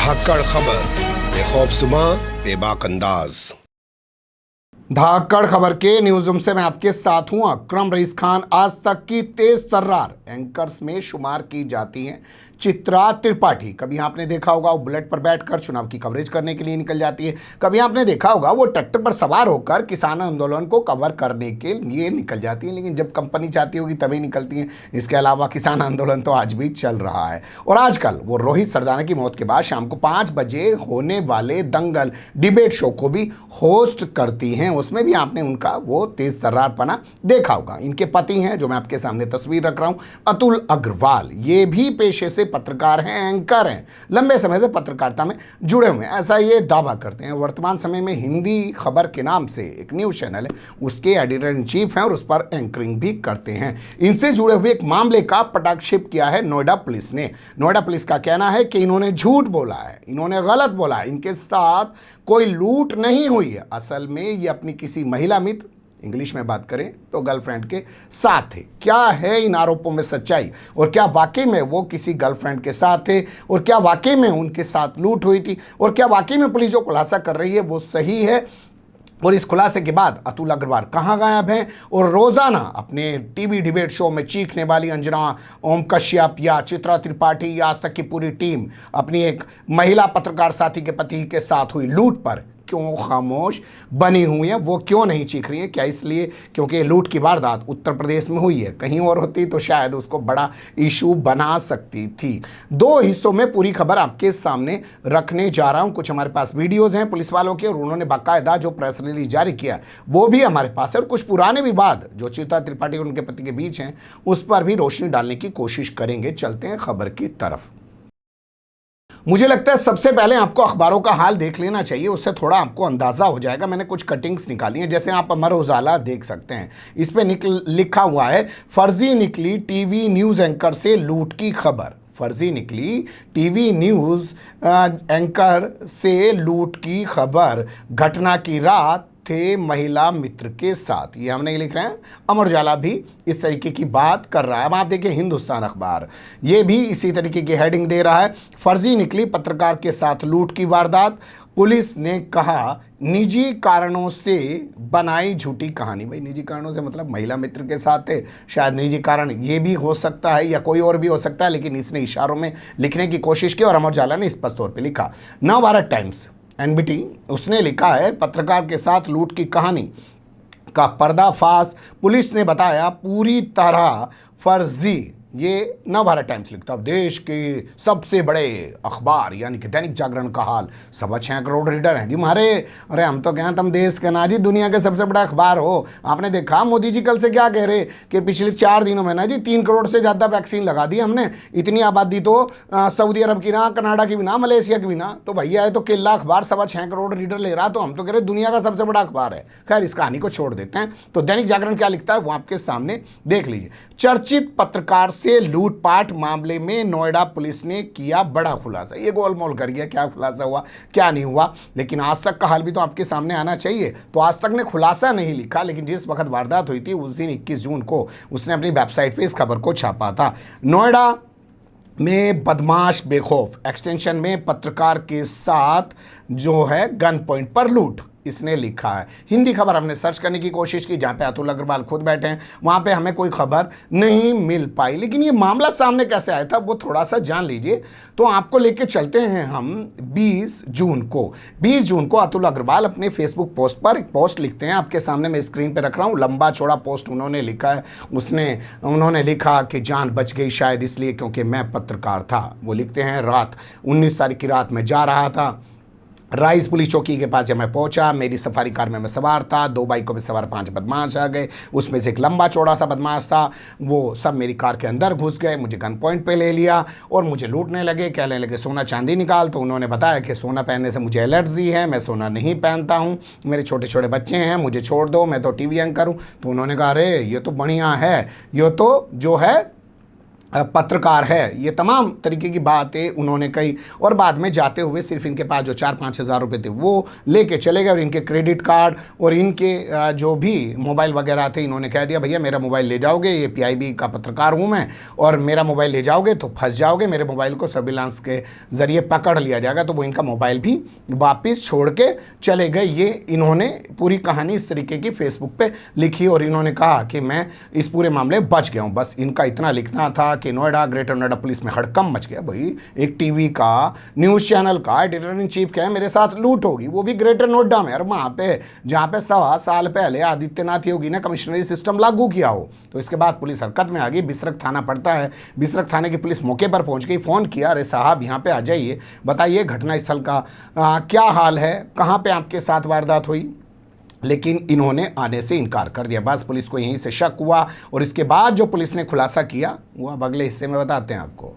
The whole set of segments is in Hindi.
धाकड़ खबर, बेखौफजुमा बेबाक अंदाज। धाकड़ खबर के न्यूज रूम से मैं आपके साथ हूं अकरम रईस खान। आज तक की तेज तर्रार एंकर्स में शुमार की जाती हैं चित्रा त्रिपाठी। कभी आपने देखा होगा वो बुलेट पर बैठकर चुनाव की कवरेज करने के लिए निकल जाती है, कभी आपने देखा होगा वो ट्रैक्टर पर सवार होकर किसान आंदोलन को कवर करने के लिए निकल जाती है, लेकिन जब कंपनी चाहती होगी तभी निकलती हैं। इसके अलावा किसान आंदोलन तो आज भी चल रहा है। और आजकल वो रोहित सरदाना की मौत के बाद शाम को 5 बजे होने वाले दंगल डिबेट शो को भी होस्ट करती हैं। उसमें भी आपने उनका वो तेज तर्रारपना देखा होगा। इनके पति हैं, जो मैं आपके सामने तस्वीर रख रहा हूं, अतुल अग्रवाल। ये भी पेशे से पत्रकार हैं, एंकर हैं, लंबे समय से पत्रकारिता में जुड़े हुए हैं, ऐसा ये दावा करते हैं। वर्तमान समय में हिंदी खबर के नाम से एक न्यूज चैनल है, उसके एडिटर इन चीफ हैं और उस पर एंकरिंग भी करते हैं। इनसे जुड़े हुए एक मामले का पटाक्षेप किया है नोएडा पुलिस ने। नोएडा पुलिस का कहना है कि इन्होंने झूठ बोला है, इन्होंने गलत बोला है, इनके साथ कोई लूट नहीं हुई है। असल में ये अपनी किसी महिला मित्र, इंग्लिश में बात करें तो गर्लफ्रेंड के साथ थे। क्या है इन आरोपों में सच्चाई, और क्या वाकई में वो किसी गर्लफ्रेंड के साथ थे, और क्या वाकई में उनके साथ लूट हुई थी, और क्या वाकई में पुलिस जो खुलासा कर रही है वो सही है, और इस खुलासे के बाद अतुल अग्रवाल कहाँ गायब हैं, और रोज़ाना अपने टीवी डिबेट शो में चीखने वाली अंजना ओम कश्यप या चित्रा त्रिपाठी या आज तक की पूरी टीम अपनी एक महिला पत्रकार साथी के पति के साथ हुई लूट पर क्यों खामोश बनी हुई है, वो क्यों नहीं चीख रही है? क्या इसलिए क्योंकि लूट की वारदात उत्तर प्रदेश में हुई है? कहीं और होती तो शायद उसको बड़ा इशू बना सकती थी। 2 हिस्सों में पूरी खबर आपके सामने रखने जा रहा हूं। कुछ हमारे पास वीडियोज हैं पुलिस वालों के, और उन्होंने बाकायदा जो प्रेस रिलीज जारी किया वो भी हमारे पास है, और कुछ पुराने विवाद जो चित्रा त्रिपाठी और उनके पति के बीच हैं उस पर भी रोशनी डालने की कोशिश करेंगे। चलते हैं खबर की तरफ। मुझे लगता है सबसे पहले आपको अखबारों का हाल देख लेना चाहिए, उससे थोड़ा आपको अंदाजा हो जाएगा। मैंने कुछ कटिंग्स निकाली हैं, जैसे आप अमर उजाला देख सकते हैं। इस पे लिखा हुआ है, फर्जी निकली टीवी न्यूज़ एंकर से लूट की खबर। फर्जी निकली टीवी न्यूज़ एंकर से लूट की खबर, घटना की रात थे महिला मित्र के साथ। ये हमने लिख रहे हैं, अमर उजाला भी इस तरीके की बात कर रहा है। अब आप देखिए हिंदुस्तान अखबार, ये भी इसी तरीके की हेडिंग दे रहा है, फर्जी निकली पत्रकार के साथ लूट की वारदात, पुलिस ने कहा निजी कारणों से बनाई झूठी कहानी। भाई निजी कारणों से मतलब महिला मित्र के साथ थे, शायद निजी कारण ये भी हो सकता है या कोई और भी हो सकता है, लेकिन इसने इशारों में लिखने की कोशिश की और अमर उजाला ने स्पष्ट तौर पर लिखा। नवभारत टाइम्स एनबीटी, उसने लिखा है पत्रकार के साथ लूट की कहानी का पर्दाफाश, पुलिस ने बताया पूरी तरह फर्जी। ये नवभारत टाइम्स लिखता है। देश के सबसे बड़े अखबार यानी कि दैनिक जागरण का हाल, 6.25 करोड़ रीडर हैं जी हमारे। अरे हम तो कहें तुम देश के ना जी दुनिया के सबसे बड़ा अखबार हो। आपने देखा मोदी जी कल से क्या कह रहे कि पिछले 4 दिनों में ना जी 3 करोड़ से ज़्यादा वैक्सीन लगा दी हमने। इतनी आबादी तो सऊदी अरब की ना, कनाडा की भी ना, मलेशिया की भी ना। तो भैया है तो केला अखबार 6.25 करोड़ रीडर ले रहा, तो हम तो कह रहे दुनिया का सबसे बड़ा अखबार है। खैर इस कहानी को छोड़ देते हैं। तो दैनिक जागरण क्या लिखता है वो आपके सामने देख लीजिए। चर्चित पत्रकार से लूटपाट मामले में नोएडा पुलिस ने किया बड़ा खुलासा। ये गोलमोल कर गया, क्या खुलासा हुआ क्या नहीं हुआ, लेकिन आज तक का हाल भी तो आपके सामने आना चाहिए। तो आज तक ने खुलासा नहीं लिखा, लेकिन जिस वक्त वारदात हुई थी उस दिन 21 जून को उसने अपनी वेबसाइट पे इस खबर को छापा था। नोएडा में बदमाश बेखौफ, एक्सटेंशन में पत्रकार के साथ जो है गन पॉइंट पर लूट, इसने लिखा है। हिंदी खबर हमने सर्च करने की कोशिश की, जहाँ पे अतुल अग्रवाल खुद बैठे हैं, वहाँ पे हमें कोई खबर नहीं मिल पाई। लेकिन ये मामला सामने कैसे आया था वो थोड़ा सा जान लीजिए। तो आपको लेके चलते हैं हम 20 जून को। 20 जून को अतुल अग्रवाल अपने फेसबुक पोस्ट पर एक पोस्ट लिखते हैं, आपके सामने मैं स्क्रीन पर रख रहा हूँ। लंबा चौड़ा पोस्ट उन्होंने लिखा है। उन्होंने लिखा कि जान बच गई शायद इसलिए क्योंकि मैं पत्रकार था। वो लिखते हैं, रात 19 तारीख की रात में जा रहा था, राइस पुलिस चौकी के पास जब मैं पहुंचा, मेरी सफारी कार में मैं सवार था, 2 बाइकों में सवार 5 बदमाश आ गए। उसमें से एक लंबा चौड़ा सा बदमाश था, वो सब मेरी कार के अंदर घुस गए, मुझे गन पॉइंट पे ले लिया और मुझे लूटने लगे। कहने लगे सोना चांदी निकाल। तो उन्होंने बताया कि सोना पहनने से मुझे एलर्जी है, मैं सोना नहीं पहनता हूँ, मेरे छोटे छोटे बच्चे हैं, मुझे छोड़ दो, मैं तो टीवी एंकर हूँ। तो उन्होंने कहा अरे ये तो बढ़िया है, ये तो जो है पत्रकार है, ये तमाम तरीके की बातें उन्होंने कही। और बाद में जाते हुए सिर्फ इनके पास जो 4-5 हज़ार रुपये थे वो लेके चले गए और इनके क्रेडिट कार्ड और इनके जो भी मोबाइल वगैरह थे, इन्होंने कह दिया भैया मेरा मोबाइल ले जाओगे, ये पीआईबी का पत्रकार हूँ मैं, और मेरा मोबाइल ले जाओगे तो फंस जाओगे, मेरे मोबाइल को सर्विलांस के ज़रिए पकड़ लिया जाएगा। तो वो इनका मोबाइल भी वापस छोड़ के चले गए। ये इन्होंने पूरी कहानी इस तरीके की फेसबुक पे लिखी और इन्होंने कहा कि मैं इस पूरे मामले बच गया हूँ। बस इनका इतना लिखना था कि नोएडा, ग्रेटर नोएडा पुलिस में हड़कंप मच गया। भाई एक टीवी का, न्यूज़ चैनल का एडिटर इन चीफ कहे मेरे साथ लूट होगी, वो भी ग्रेटर नोएडा में, और वहाँ पे जहाँ पे 1.25 साल पहले आदित्यनाथ योगी ने कमिश्नरी सिस्टम लागू किया हो। तो इसके बाद पुलिस हरकत में आ गई। बिसरख थाना पड़ता है, बिसरख थाने की पुलिस मौके पर पहुँच गई, फ़ोन किया, अरे साहब यहाँ पे आ जाइए, बताइए घटनास्थल का क्या हाल है, कहाँ पर आपके साथ वारदात हुई। लेकिन इन्होंने आने से इनकार कर दिया। बस पुलिस को यहीं से शक हुआ और इसके बाद जो पुलिस ने खुलासा किया वो अब अगले हिस्से में बताते हैं आपको।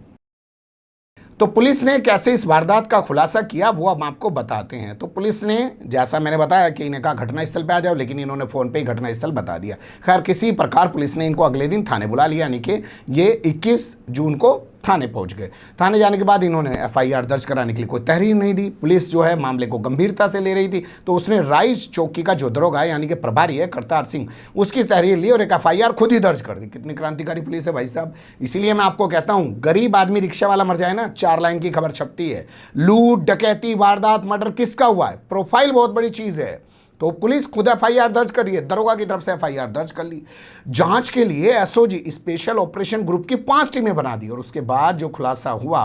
तो पुलिस ने कैसे इस वारदात का खुलासा किया वो अब आपको बताते हैं। तो पुलिस ने, जैसा मैंने बताया कि इन्हें कहा घटनास्थल पे आ जाओ, लेकिन इन्होंने फ़ोन पे ही घटनास्थल बता दिया। खैर किसी प्रकार पुलिस ने इनको अगले दिन थाने बुला लिया, यानी कि ये 21 जून को थाने पहुंच गए। थाने जाने के बाद इन्होंने एफआईआर दर्ज कराने के लिए कोई तहरीर नहीं दी। पुलिस जो है मामले को गंभीरता से ले रही थी, तो उसने राइस चौकी का जो दरोगा यानी कि प्रभारी है करतार सिंह, उसकी तहरीर ली और एक एफआईआर खुद ही दर्ज कर दी। कितनी क्रांतिकारी पुलिस है भाई साहब। इसीलिए मैं आपको कहता हूं, गरीब आदमी रिक्शा वाला मर जाए ना, 4 लाइन की खबर छपती है। लूट, डकैती, वारदात, मर्डर किसका हुआ है, प्रोफाइल बहुत बड़ी चीज़ है। तो पुलिस खुद एफआईआर दर्ज करी है, दरोगा की तरफ से एफआईआर दर्ज कर ली। जांच के लिए एसओजी स्पेशल ऑपरेशन ग्रुप की 5 टीमें बना दी और उसके बाद जो खुलासा हुआ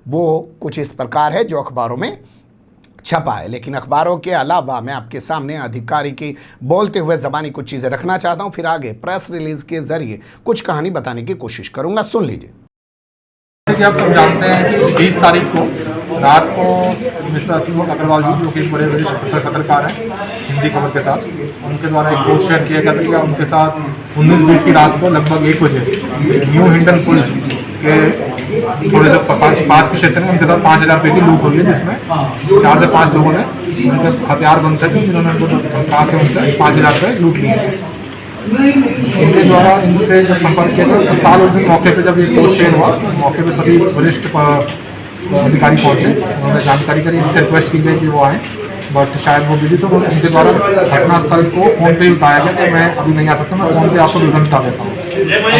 वो कुछ इस प्रकार है जो अखबारों में छपा है। लेकिन अखबारों के अलावा मैं आपके सामने अधिकारी की बोलते हुए ज़बानी कुछ चीज़ें रखना चाहता हूं, फिर आगे प्रेस रिलीज के जरिए कुछ कहानी बताने की कोशिश करूंगा। सुन लीजिए। कि आप सब जानते हैं कि 20 तारीख को रात को मिस्टर अतुल अग्रवाल जी, जो कि एक बड़े पत्रकार हैं हिंदी खबर के साथ, उनके द्वारा एक पोस्ट शेयर किया गया था। उनके साथ 19-20 की रात को लगभग 1 बजे न्यू हिंडन पुल के थोड़े से पास के क्षेत्र में उनके साथ 5,000 रुपये की लूट हुई है, जिसमें 4 से 5 लोगों ने उनके हथियार बंद थे जिन्होंने उनको कहा कि उनसे 5,000 रुपये लूट लिए। इनके द्वारा इनसे जब संपर्क किया तो तत्काल उस दिन मौके पे जब ये पोस्ट शेयर हुआ, मौके पे सभी वरिष्ठ अधिकारी पहुंचे, उन्होंने जानकारी करी, इनसे रिक्वेस्ट की गई कि वो आएँ, बट शायद वो बिजी, तो उनके द्वारा घटनास्थल को फ़ोन पे ही बताया गया कि मैं अभी नहीं आ सकता, मैं फ़ोन पे आपको विवरण बता देता हूँ।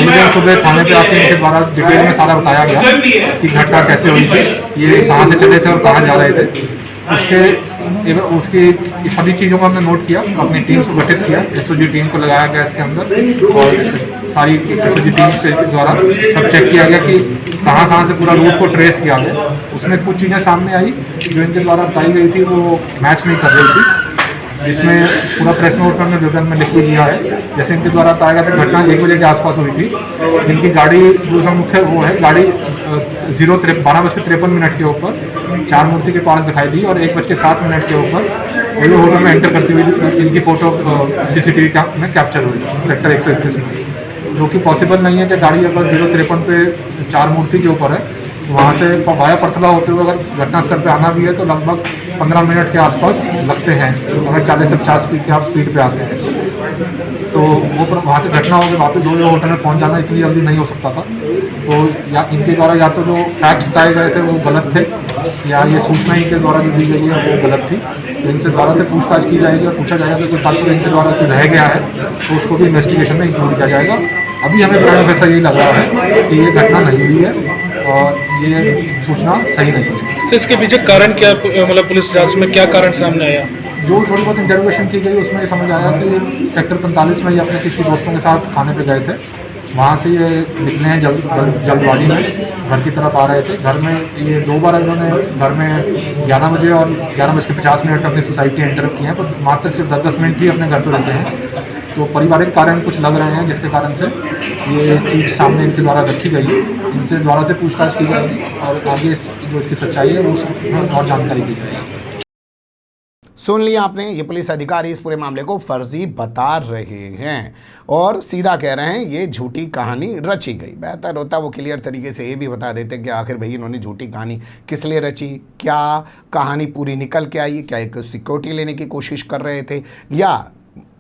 मुझे सुबह थाने पे आके इनके द्वारा डिटेल में सारा बताया गया कि घटना कैसे हुई थी, ये कहाँ से चले थे और कहाँ जा रहे थे। उसकी सभी चीज़ों को हमने नोट किया, अपनी टीम को गठित किया, एसओजी टीम को लगाया गया इसके अंदर और सारी एसओजी टीम के द्वारा सब चेक किया गया कि कहाँ से पूरा रूट को ट्रेस किया गया। उसमें कुछ चीज़ें सामने आई जो इनके द्वारा बताई गई थी वो मैच नहीं कर रही थी, जिसमें पूरा प्रेस नोट में विवरण में लिख दिया है। जैसे इनके द्वारा बताया गया था घटना 1 बजे के आसपास हुई थी। इनकी गाड़ी दूसरा मुख्य वो है, गाड़ी 12:53 के ऊपर 4 मूर्ति के पास दिखाई दी और 1:07 के ऊपर ये होटल में एंटर करती हुई इनकी फ़ोटो सीसीटीवी में कैप्चर हुई सेक्टर 121 में, जो कि पॉसिबल नहीं है कि गाड़ी अगर 0:53 पे 4 मूर्ति के ऊपर है, वहाँ से वाया परतला होते हुए अगर घटनास्थल पे आना भी है तो लगभग 15 मिनट के आसपास लगते हैं। अगर 40 से 50 स्पीड के आप स्पीड पे आते हैं तो वो वहाँ से घटना हो गई, वापस होटल में पहुँच जाना इतनी जल्दी नहीं हो सकता था। तो या इनके द्वारा या तो जो फैक्ट्स बताए गए थे वो गलत थे, या ये सूचना इनके द्वारा जो दी गई है वो गलत थी। तो इनसे द्वारा से पूछताछ की जाएगी और पूछा जाएगा कि कोई तथ्य इनके द्वारा कोई रह गया है तो उसको भी इन्वेस्टिगेशन में इंक्लूड किया जाएगा। अभी हमें प्राइम ऐसा यही लग रहा है कि ये घटना नहीं हुई है और ये सूचना सही नहीं है। तो इसके पीछे कारण क्या, मतलब पुलिस जांच में क्या कारण सामने आया? जो थोड़ी बहुत इंटरोगेशन की गई उसमें ये समझ आया कि सेक्टर 45 में ये अपने किसी दोस्तों के साथ खाने पे गए थे, वहाँ से ये निकले हैं जल्दबाजी में घर की तरफ आ रहे थे। घर में ये 2 बार इन्होंने घर में 11 बजे और 11:50 अपनी सोसाइटी एंटर किए हैं, पर मात्र सिर्फ 10-10 मिनट ही अपने घर पर रहते हैं। तो पारिवारिक कारण कुछ लग रहे हैं जिसके कारण से ये चीज़ सामने इनके द्वारा रखी गई है। इनसे द्वारा से पूछताछ की जाएगी और आगे जो इसकी सच्चाई है उसमें और जानकारी दी जाएगी। सुन लिया आपने, ये पुलिस अधिकारी इस पूरे मामले को फर्जी बता रहे हैं और सीधा कह रहे हैं ये झूठी कहानी रची गई। बेहतर होता वो क्लियर तरीके से ये भी बता देते कि आखिर भाई इन्होंने झूठी कहानी किस लिए रची, क्या कहानी पूरी निकल के आई, क्या एक सिक्योरिटी लेने की कोशिश कर रहे थे, या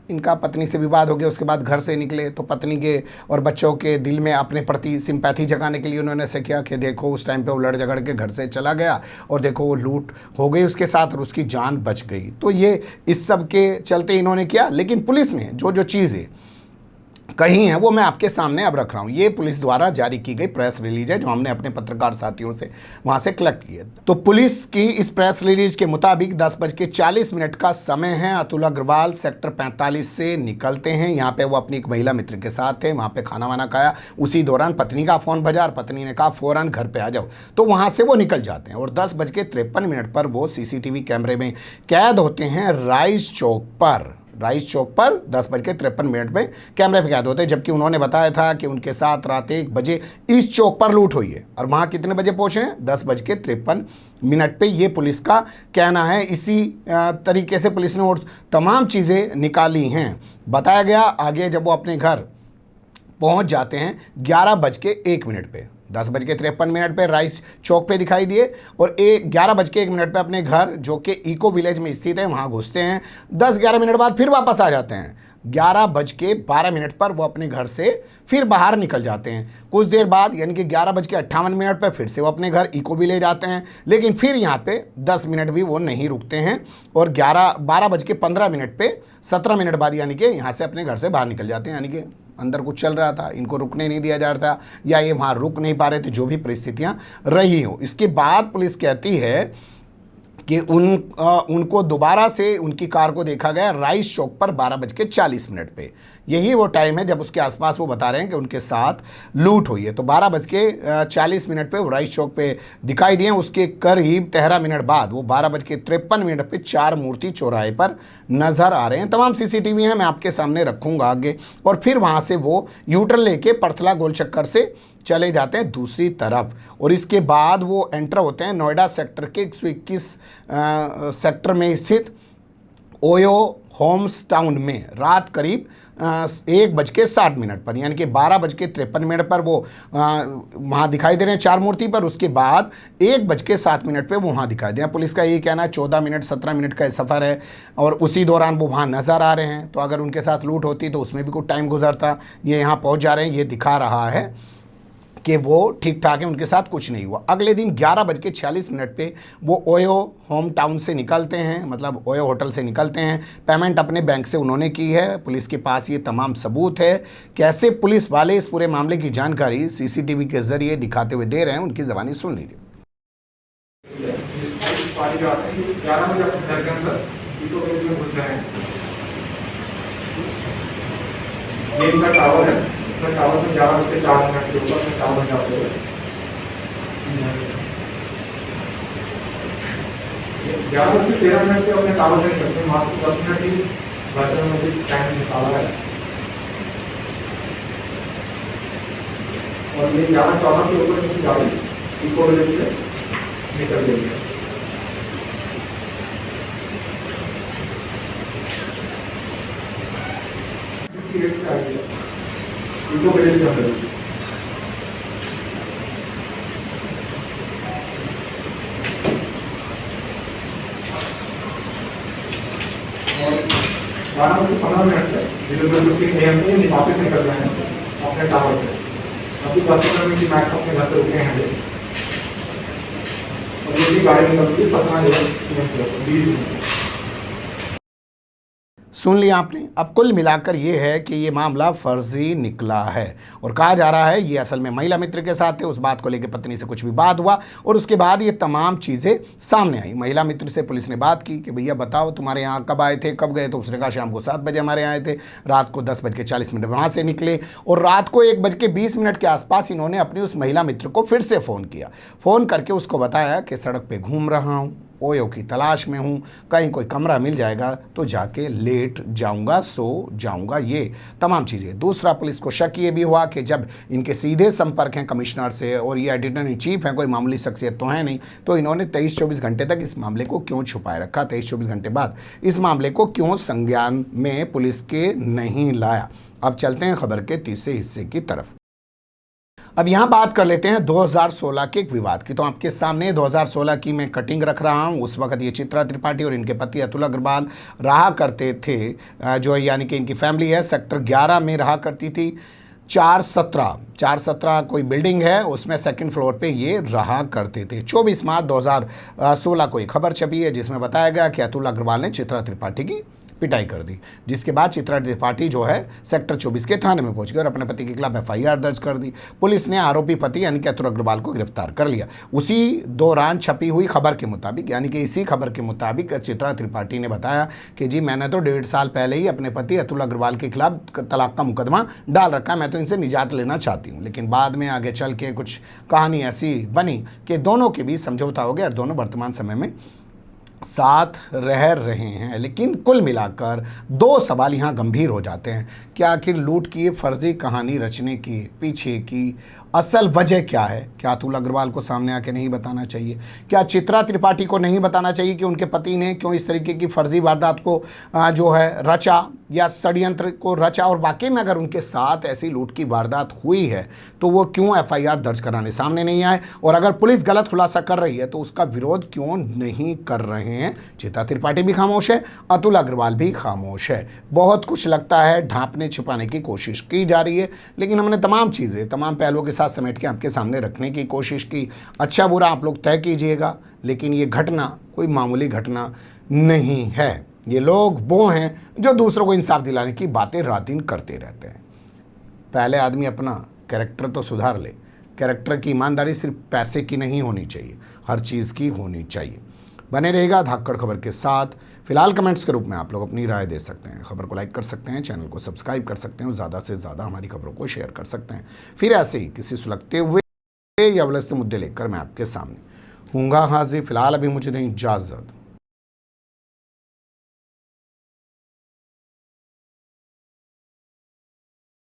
इनका पत्नी से विवाद हो गया, उसके बाद घर से निकले तो पत्नी के और बच्चों के दिल में अपने प्रति सिंपैथी जगाने के लिए उन्होंने ऐसे किया कि देखो उस टाइम पे वो लड़ झगड़ के घर से चला गया और देखो वो लूट हो गई उसके साथ और उसकी जान बच गई। तो ये इस सब के चलते इन्होंने किया। लेकिन पुलिस ने जो जो चीज़ें कही हैं वो मैं आपके सामने अब रख रहा हूँ। ये पुलिस द्वारा जारी की गई प्रेस रिलीज है जो हमने अपने पत्रकार साथियों से वहाँ से कलेक्ट की है। तो पुलिस की इस प्रेस रिलीज के मुताबिक 10:40 का समय है। अतुल अग्रवाल सेक्टर 45 से निकलते हैं। यहाँ पे वो अपनी एक महिला मित्र के साथ थे, वहाँ पे खाना वाना खाया। उसी दौरान पत्नी का फ़ोन बजा और पत्नी ने कहा फ़ौरन घर पे आ जाओ, तो वहाँ से वो निकल जाते हैं और 10:53 पर वो CCTV कैमरे में कैद होते हैं। राइस चौक पर 10:53 में कैमरे पे कैद होते हैं, जबकि उन्होंने बताया था कि उनके साथ रात 1 बजे इस चौक पर लूट हुई है और वहाँ कितने बजे पहुँचे हैं? 10:53 पे ये पुलिस का कहना है। इसी तरीके से पुलिस ने और तमाम चीज़ें निकाली हैं। बताया गया आगे जब वो अपने घर पहुँच जाते हैं 11:01 पे, 10:53 पे राइस चौक पे दिखाई दिए और 11:01 पे अपने घर जो कि इको विलेज में स्थित है वहाँ घुसते हैं। 10-11 मिनट बाद फिर वापस आ जाते हैं। 11:12 पर वो अपने घर से फिर बाहर निकल जाते हैं। कुछ देर बाद यानी कि 11:58 पर फिर से वो अपने घर इको विलेज आते हैं, लेकिन फिर यहाँ पे 10 मिनट भी वो नहीं रुकते हैं और 12:15 पे 17 मिनट बाद यानी कि यहाँ से अपने घर से बाहर निकल जाते हैं। यानी कि अंदर कुछ चल रहा था, इनको रुकने नहीं दिया जा रहा था या ये वहाँ रुक नहीं पा रहे थे, जो भी परिस्थितियाँ रही हो। इसके बाद पुलिस कहती है कि उनको दोबारा से उनकी कार को देखा गया राइस चौक पर 12:40 पे। यही वो टाइम है जब उसके आसपास वो बता रहे हैं कि उनके साथ लूट हुई है। तो 12:40 पे वो राइस चौक पे दिखाई दिए। उसके करीब 13 मिनट बाद वो 12:53 पे 4 मूर्ति चौराहे पर नज़र आ रहे हैं। तमाम CCTV हैं, मैं आपके सामने रखूँगा आगे। और फिर वहाँ से वो यूटर्न लेके परथला गोल चक्कर से चले जाते हैं दूसरी तरफ और इसके बाद वो एंटर होते हैं नोएडा सेक्टर के 121 सेक्टर में स्थित ओयो होम्स टाउन में रात करीब 1:60 पर, यानी कि 12:53 पर वो वहाँ दिखाई दे रहे हैं 4 मूर्ति पर। उसके बाद 1:07 पे वो वहाँ दिखाई दे रहे हैं। पुलिस का ये कहना है 14 मिनट 17 मिनट का सफ़र है और उसी दौरान वो वहाँ नज़र आ रहे हैं। तो अगर उनके साथ लूट होती तो उसमें भी कुछ टाइम गुजरता। ये यहाँ पहुँच जा रहे हैं, ये दिखा रहा है कि वो ठीक ठाक है, उनके साथ कुछ नहीं हुआ। अगले दिन 11:46 पे वो ओयो होम टाउन से निकलते हैं, मतलब ओयो होटल से निकलते हैं। पेमेंट अपने बैंक से उन्होंने की है। पुलिस के पास ये तमाम सबूत है। कैसे पुलिस वाले इस पूरे मामले की जानकारी CCTV के जरिए दिखाते हुए दे रहे हैं, उनकी ज़बानी सुन लीजिए। ये इनका टावर है, इसका टावर में 11:04 के ऊपर में टावर जाते हुए 11:13 से अपने टावर से करते हैं। मात्र 10 मिनट ही बैटरी में भी टाइम निकाला है और ये 11:14 के ऊपर की गाड़ी इको विलेज से निकल गई है। इको विलेज के अंदर और 12:15 से 0:15 AM पे वापस निकल रहे हैं अपने टावर से। अभी 10 मिनट की मैक्स अपने घर पे रुके हैं और ये भी गाड़ी निकलती है 17 सुन लिया आपने। अब कुल मिलाकर ये है कि ये मामला फर्जी निकला है और कहा जा रहा है ये असल में महिला मित्र के साथ थे। उस बात को लेकर पत्नी से कुछ विवाद हुआ और उसके बाद ये तमाम चीज़ें सामने आई। महिला मित्र से पुलिस ने बात की कि भैया बताओ तुम्हारे यहाँ कब आए थे, कब गए? तो उसने कहा शाम को 7 बजे हमारे यहाँ आए थे, रात को 10:40 वहाँ से निकले और रात को 1:20 के आसपास इन्होंने अपनी उस महिला मित्र को फिर से फ़ोन किया। फ़ोन करके उसको बताया कि सड़क पर घूम रहा हूँ, ओयो की तलाश में हूँ, कहीं कोई कमरा मिल जाएगा तो जाके लेट जाऊंगा, सो जाऊंगा, ये तमाम चीज़ें। दूसरा, पुलिस को शक ये भी हुआ कि जब इनके सीधे संपर्क हैं कमिश्नर से और ये एडिटर इन चीफ हैं, कोई मामूली शख्सियत तो है नहीं, तो इन्होंने 23-24 घंटे तक इस मामले को क्यों छुपाए रखा, 23-24 घंटे बाद इस मामले को क्यों संज्ञान में पुलिस के नहीं लाया। अब चलते हैं खबर के तीसरे हिस्से की तरफ। अब यहाँ बात कर लेते हैं 2016 के एक विवाद की। तो आपके सामने 2016 की मैं कटिंग रख रहा हूँ। उस वक्त ये चित्रा त्रिपाठी और इनके पति अतुल अग्रवाल रहा करते थे, जो यानी कि इनकी फैमिली है सेक्टर 11 में रहा करती थी। 417 कोई बिल्डिंग है, उसमें सेकंड फ्लोर पे ये रहा करते थे। 24 मार्च 2016 को एक खबर छपी है जिसमें बताया गया कि अतुल अग्रवाल ने चित्रा त्रिपाठी की पिटाई कर दी, जिसके बाद चित्रा त्रिपाठी जो है सेक्टर 24 के थाने में पहुंच गई और अपने पति के खिलाफ FIR दर्ज कर दी। पुलिस ने आरोपी पति यानी कि अतुल अग्रवाल को गिरफ्तार कर लिया। उसी दौरान छपी हुई खबर के मुताबिक, यानी कि इसी खबर के मुताबिक चित्रा त्रिपाठी ने बताया कि जी मैंने तो 1.5 साल पहले ही अपने पति अतुल अग्रवाल के खिलाफ तलाक का मुकदमा डाल रखा है, मैं तो इनसे निजात लेना चाहती हूँ। लेकिन बाद में आगे चल के कुछ कहानी ऐसी बनी कि दोनों के बीच समझौता हो गया और दोनों वर्तमान समय में साथ रह रहे हैं। लेकिन कुल मिलाकर 2 सवाल यहाँ गंभीर हो जाते हैं कि आखिर लूट की ये फर्जी कहानी रचने के पीछे की असल वजह क्या है? क्या अतुल अग्रवाल को सामने आके नहीं बताना चाहिए? क्या चित्रा त्रिपाठी को नहीं बताना चाहिए कि उनके पति ने क्यों इस तरीके की फर्जी वारदात को जो है रचा या षड्यंत्र को रचा? और वाकई में अगर उनके साथ ऐसी लूट की वारदात हुई है तो वो क्यों FIR दर्ज कराने सामने नहीं आए? और अगर पुलिस गलत खुलासा कर रही है तो उसका विरोध क्यों नहीं कर रहे हैं? चित्रा त्रिपाठी भी खामोश है, अतुल अग्रवाल भी खामोश है। बहुत कुछ लगता है ढांपने छिपाने की कोशिश की जा रही है, लेकिन हमने तमाम चीज़ें तमाम पहलुओं के साथ समेट के आपके सामने रखने की कोशिश की। अच्छा बुरा आप लोग तय कीजिएगा, लेकिन ये घटना कोई मामूली घटना नहीं है। ये लोग वो हैं जो दूसरों को इंसाफ दिलाने की बातें रात दिन करते रहते हैं। पहले आदमी अपना कैरेक्टर तो सुधार ले। कैरेक्टर की ईमानदारी सिर्फ पैसे की नहीं होनी चाहिए, हर चीज़ की होनी चाहिए। बने रहेगा धाकड़ खबर के साथ। फिलहाल कमेंट्स के रूप में आप लोग अपनी राय दे सकते हैं, खबर को लाइक कर सकते हैं, चैनल को सब्सक्राइब कर सकते हैं और ज़्यादा से ज़्यादा हमारी खबरों को शेयर कर सकते हैं। फिर ऐसे ही किसी सुलगते हुए या वलस्त मुद्दे लेकर मैं आपके सामने हूँगा हाजिर। फिलहाल अभी मुझे दें इजाज़त।